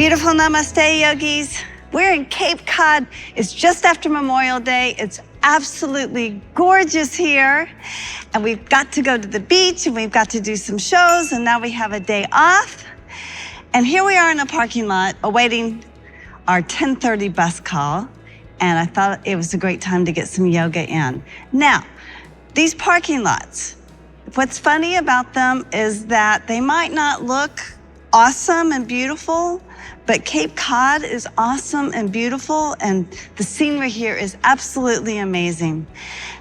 Beautiful namaste, yogis. We're in Cape Cod. It's just after Memorial Day. It's absolutely gorgeous here. And we've got to go to the beach and we've got to do some shows, and now we have a day off. And here we are in a parking lot awaiting our 10:30 bus call. And I thought it was a great time to get some yoga in. Now, these parking lots, what's funny about them is that they might not look awesome and beautiful, but Cape Cod is awesome and beautiful, and the scenery here is absolutely amazing.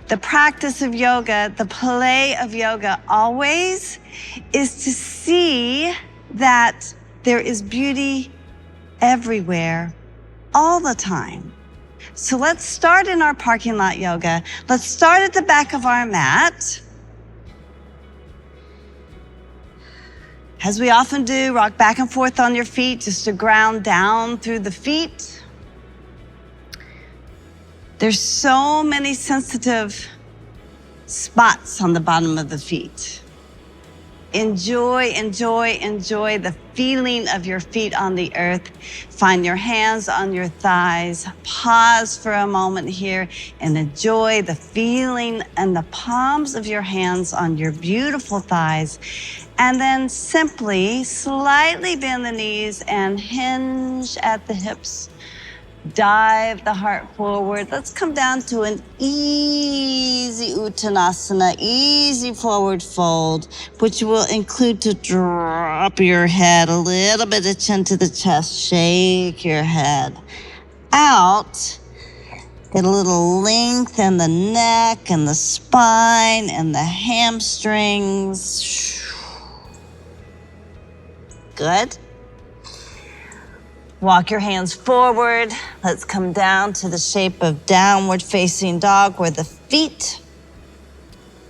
The practice of yoga, the play of yoga always is to see that there is beauty everywhere, all the time. So let's start in our parking lot yoga. Let's start at the back of our mat. As we often do, rock back and forth on your feet just to ground down through the feet. There's so many sensitive spots on the bottom of the feet. Enjoy, enjoy, enjoy the feeling of your feet on the earth. Find your hands on your thighs. Pause for a moment here and enjoy the feeling and the palms of your hands on your beautiful thighs. And then simply slightly bend the knees and hinge at the hips. Dive the heart forward. Let's come down to an easy Uttanasana, easy forward fold, which will include to drop your head, a little bit of chin to the chest, shake your head out. Get a little length in the neck and the spine and the hamstrings. Good. Walk your hands forward. Let's come down to the shape of downward facing dog, where the feet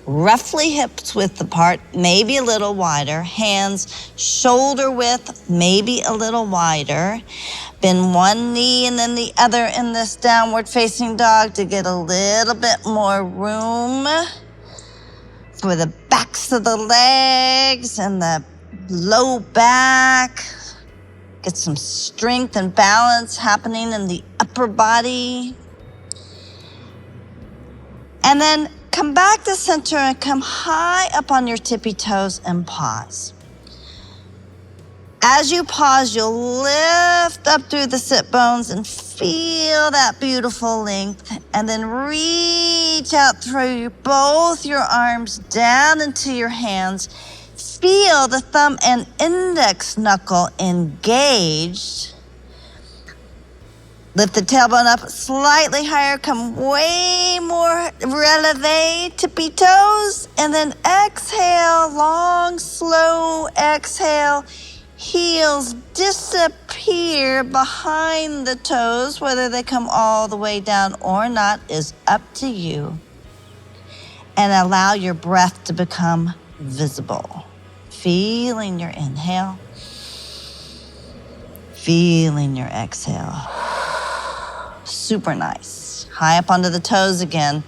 roughly hips width apart, maybe a little wider. Hands shoulder width, maybe a little wider. Bend one knee and then the other in this downward facing dog to get a little bit more room for the backs of the legs and the low back. Get some strength and balance happening in the upper body. And then come back to center and come high up on your tippy toes and pause. As you pause, you'll lift up through the sit bones and feel that beautiful length. And then reach out through both your arms down into your hands. Feel the thumb and index knuckle engaged. Lift the tailbone up slightly higher. Come way more releve, tippy toes. And then exhale, long, slow exhale. Heels disappear behind the toes. Whether they come all the way down or not is up to you. And allow your breath to become visible. Feeling your inhale, feeling your exhale. Super nice. High up onto the toes again.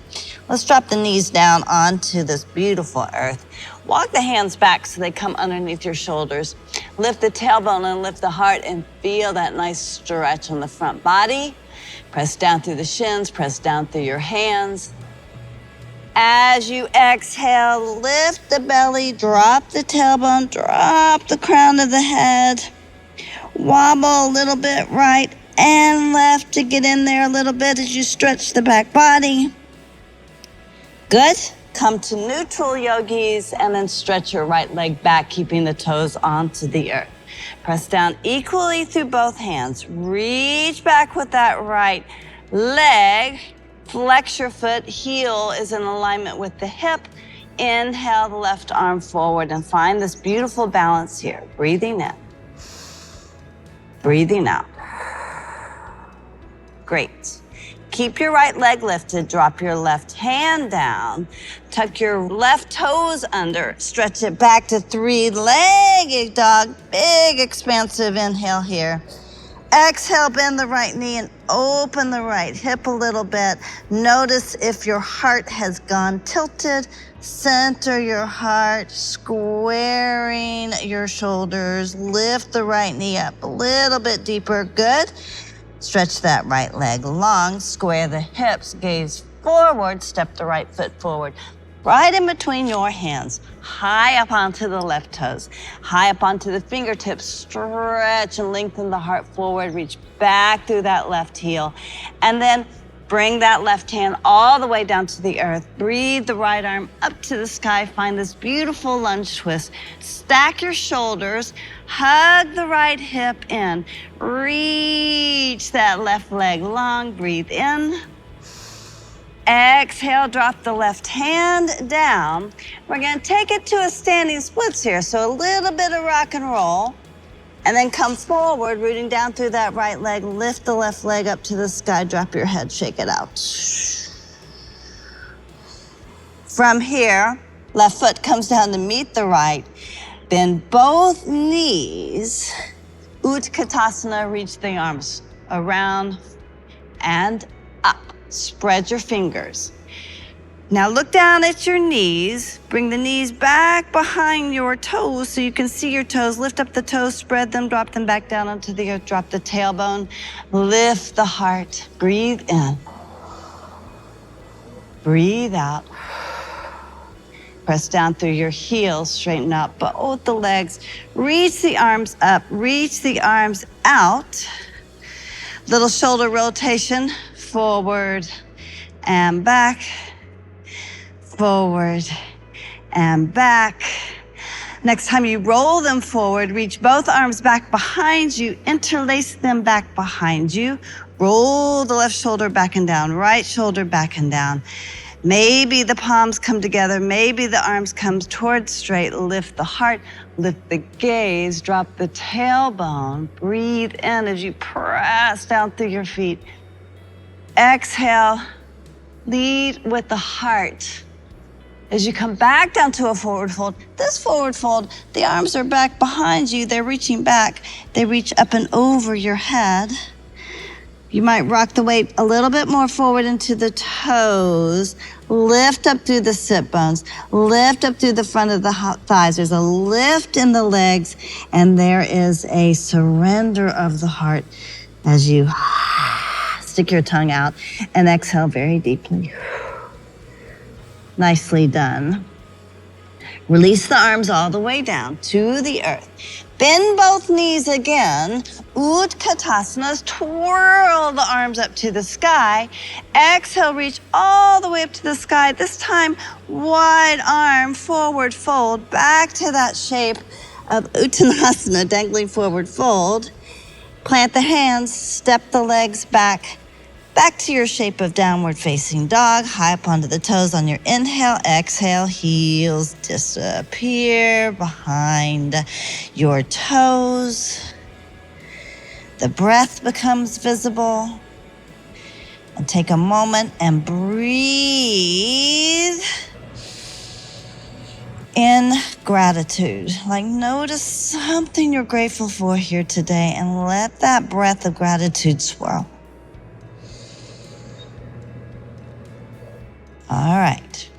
Let's drop the knees down onto this beautiful earth. Walk the hands back so they come underneath your shoulders. Lift the tailbone and lift the heart and feel that nice stretch on the front body. Press down through the shins, press down through your hands. As you exhale, lift the belly, drop the tailbone, drop the crown of the head. Wobble a little bit right and left to get in there a little bit as you stretch the back body. Good. Come to neutral, yogis, and then stretch your right leg back, keeping the toes onto the earth. Press down equally through both hands. Reach back with that right leg. Flex your foot, heel is in alignment with the hip. Inhale the left arm forward and find this beautiful balance here. Breathing in, breathing out. Great. Keep your right leg lifted, drop your left hand down, tuck your left toes under, stretch it back to three-legged dog. Big expansive inhale here. Exhale, bend the right knee and open the right hip a little bit. Notice if your heart has gone tilted Center your heart, squaring your shoulders. Lift the right knee up a little bit deeper. Good. Stretch that right leg long. Square the hips. Gaze forward. Step the right foot forward. Right in between your hands. High up onto the left toes. High up onto the fingertips. Stretch and lengthen the heart forward. Reach back through that left heel. And then bring that left hand all the way down to the earth. Breathe the right arm up to the sky. Find this beautiful lunge twist. Stack your shoulders. Hug the right hip in. Reach that left leg long. Breathe in. Exhale, drop the left hand down. We're going to take it to a standing splits here. So a little bit of rock and roll. And then come forward, rooting down through that right leg. Lift the left leg up to the sky. Drop your head, shake it out. From here, left foot comes down to meet the right. Bend both knees. Utkatasana, reach the arms around and up. Spread your fingers. Now look down at your knees. Bring the knees back behind your toes so you can see your toes. Lift up the toes, spread them, drop them back down onto the earth. Drop the tailbone. Lift the heart. Breathe in. Breathe out. Press down through your heels. Straighten out both the legs. Reach the arms up. Reach the arms out. Little shoulder rotation. Forward and back. Forward and back. Next time you roll them forward, reach both arms back behind you, interlace them back behind you. Roll the left shoulder back and down, right shoulder back and down. Maybe the palms come together, maybe the arms come towards straight. Lift the heart, lift the gaze, drop the tailbone. Breathe in as you press down through your feet. Exhale, lead with the heart. As you come back down to a forward fold, this forward fold, the arms are back behind you. They're reaching back. They reach up and over your head. You might rock the weight a little bit more forward into the toes. Lift up through the sit bones. Lift up through the front of the thighs. There's a lift in the legs, and there is a surrender of the heart as you stick your tongue out and exhale very deeply. Nicely done. Release the arms all the way down to the earth. Bend both knees again. Utkatasana. Twirl the arms up to the sky. Exhale, reach all the way up to the sky. This time, wide arm, forward fold, back to that shape of Uttanasana, dangling forward fold. Plant the hands, step the legs back. Back to your shape of downward facing dog, high up onto the toes on your inhale. Exhale, heels disappear behind your toes. The breath becomes visible. And take a moment and breathe in gratitude. Like notice something you're grateful for here today and let that breath of gratitude swirl. All right,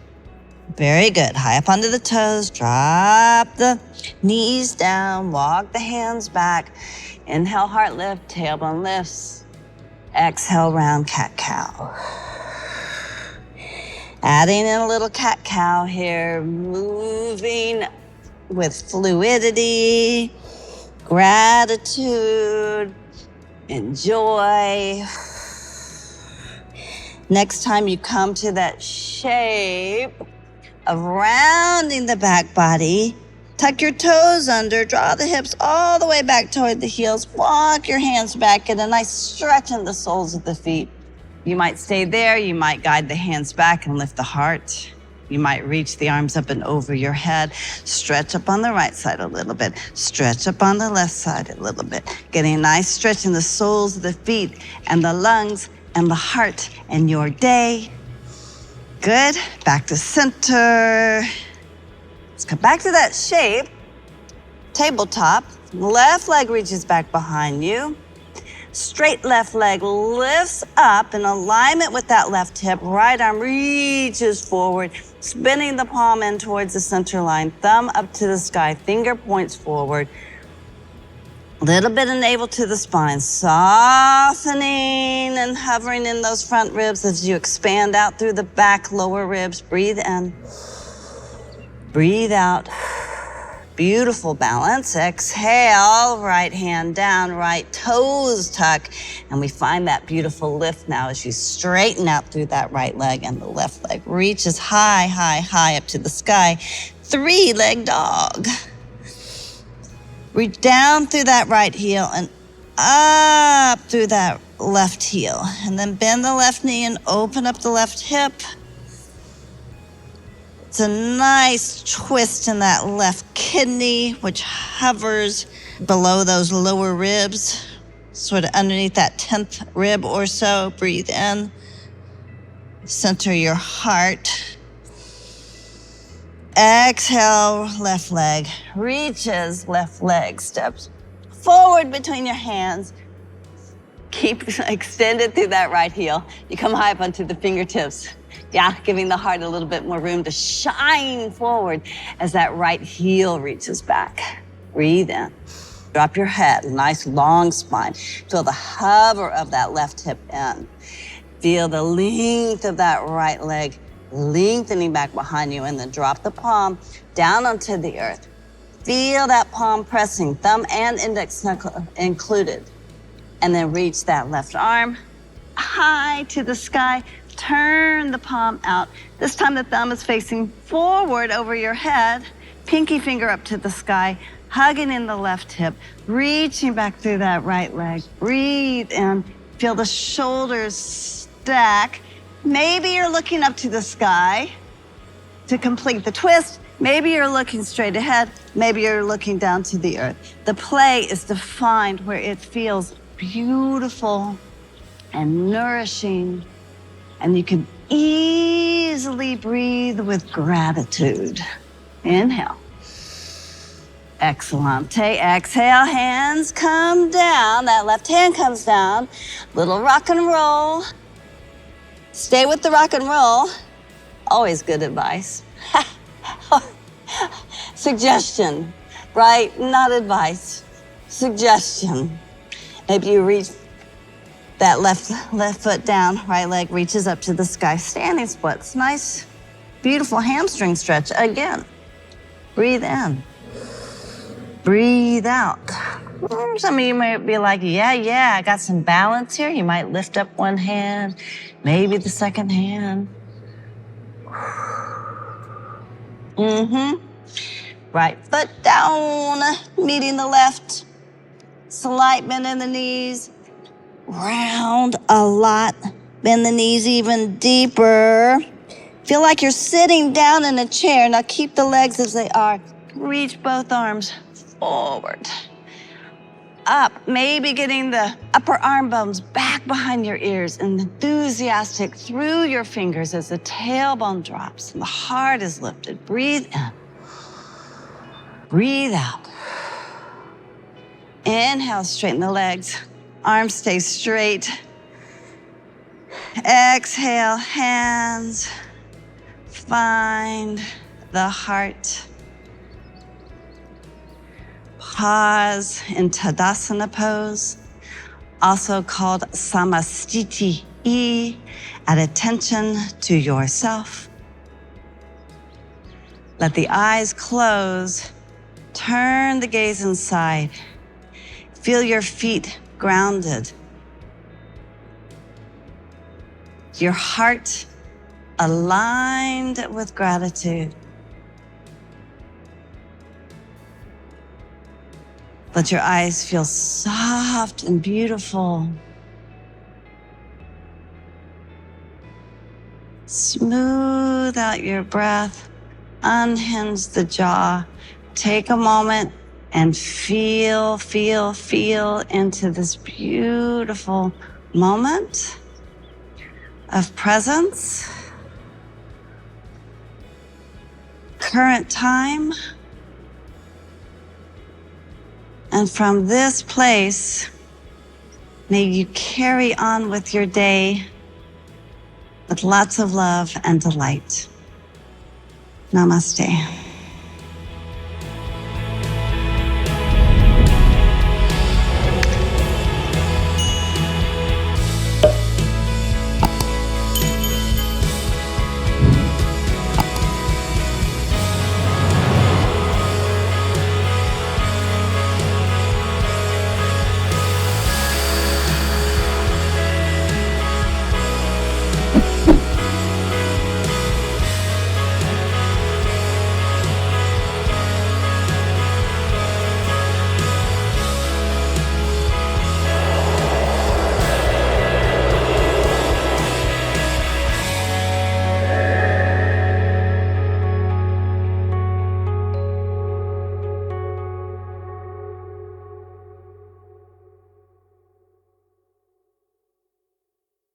very good. High up onto the toes, drop the knees down, walk the hands back. Inhale, heart lift, tailbone lifts. Exhale, round cat-cow. Adding in a little cat-cow here, moving with fluidity, gratitude, enjoy. Next time you come to that shape of rounding the back body, tuck your toes under, draw the hips all the way back toward the heels, walk your hands back, get a nice stretch in the soles of the feet. You might stay there, you might guide the hands back and lift the heart. You might reach the arms up and over your head, stretch up on the right side a little bit, stretch up on the left side a little bit, getting a nice stretch in the soles of the feet and the lungs and the heart and your day. Good. Back to center. Let's come back to that shape. Tabletop. Left leg reaches back behind you. Straight left leg lifts up in alignment with that left hip. Right arm reaches forward. Spinning the palm in towards the center line, thumb up to the sky, finger points forward. Little bit of navel to the spine, softening and hovering in those front ribs as you expand out through the back lower ribs. Breathe in, breathe out. Beautiful balance. Exhale, right hand down, right toes tuck. And we find that beautiful lift now as you straighten out through that right leg and the left leg reaches high, high, high up to the sky. 3-leg dog. Reach down through that right heel and up through that left heel. And then bend the left knee and open up the left hip. It's a nice twist in that left kidney, which hovers below those lower ribs, sort of underneath that 10th rib or so. Breathe in, center your heart. Exhale, left leg reaches, left leg steps forward between your hands. Keep extended through that right heel. You come high up onto the fingertips. Yeah, giving the heart a little bit more room to shine forward as that right heel reaches back. Breathe in. Drop your head, nice long spine. Feel the hover of that left hip in. Feel the length of that right leg lengthening back behind you, and then drop the palm down onto the earth. Feel that palm pressing, thumb and index knuckle included. And then reach that left arm high to the sky. Turn the palm out. This time the thumb is facing forward over your head. Pinky finger up to the sky, hugging in the left hip, reaching back through that right leg. Breathe in. Feel the shoulders stack. Maybe you're looking up to the sky to complete the twist. Maybe you're looking straight ahead. Maybe you're looking down to the earth. The play is to find where it feels beautiful and nourishing, and you can easily breathe with gratitude. Inhale. Exhalante. Exhale, hands come down. That left hand comes down. Little rock and roll. Stay with the rock and roll. Always good advice. Suggestion, right? Not advice. Suggestion. Maybe you reach that left foot down, right leg reaches up to the sky. Standing splits. Nice, beautiful hamstring stretch. Again, breathe in. Breathe out. Some of you might be like, yeah, I got some balance here. You might lift up one hand, maybe the second hand. Right foot down, meeting the left. Slight bend in the knees. Round a lot. Bend the knees even deeper. Feel like you're sitting down in a chair. Now keep the legs as they are. Reach both arms forward. Up, maybe getting the upper arm bones back behind your ears, and enthusiastic through your fingers as the tailbone drops and the heart is lifted. Breathe in. Breathe out. Inhale, straighten the legs. Arms stay straight. Exhale, hands. Find the heart. Pause in Tadasana pose, also called Samastiti, at attention to yourself. Let the eyes close. Turn the gaze inside. Feel your feet grounded. Your heart aligned with gratitude. Let your eyes feel soft and beautiful. Smooth out your breath. Unhinge the jaw. Take a moment and feel into this beautiful moment of presence. Current time. And from this place, may you carry on with your day with lots of love and delight. Namaste.